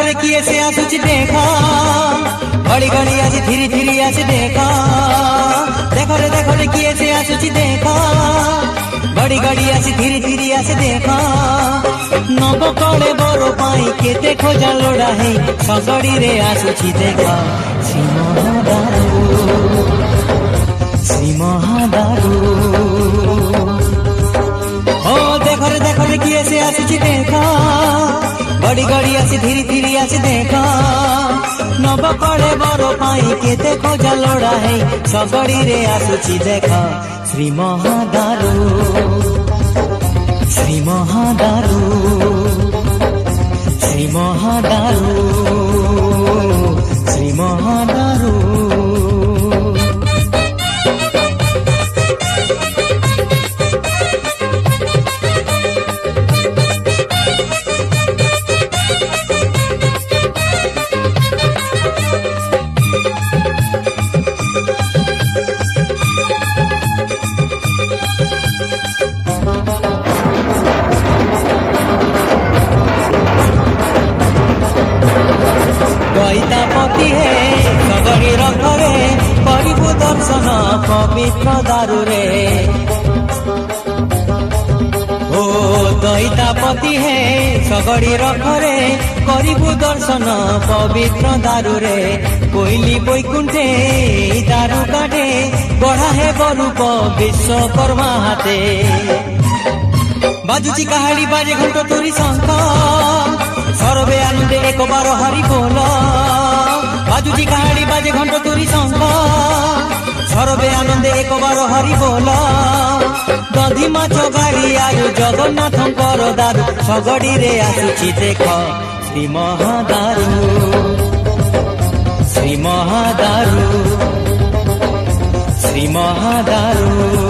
रे किए से आसुची देखा घड़ी घड़ी आज धीरे धीरे आज देखा देखो रे किए से आसुची देखा घड़ी घड़ी आज धीरे धीरे आज देखा नब कड़े बरो पाई केते खोजा लोड़ा है सगड़ी रे आसुची देखा श्री महादारू ओ देखो रे किए से आसुची देखा घड़ी घड़ी आसी धीरे धीरे आसी देखा नब कड़े बरो पाई केते खोजा लोड़ा है सगड़ी रे आसुची देखा श्री महादारू श्री महादारू श्री महादारू श्री महादारू दईतापति है सगड़ी रखरे करिबु दर्शन पवित्र दारू रे ओ दईतापति है सगड़ी रखरे करिबु दर्शन पवित्र दारू रे कोइली बैकुंठे दारू काटे बढ़ा है बरूप विश्वकर्मा हाथे बाजुची कहाड़ी बाजे घंटो तुरी शंख सर्वे आनंदे एक बार हरि बोल बाजुची कहाड़ी बाजे घंटो तुरी शंख सर्वे आनंदे एक बार हरि बोल दधी माछ गाड़ी आयु जगन्नाथंकर दारू सगड़ी रे आसुची देख श्री महादारू श्री महादारू श्री महादारू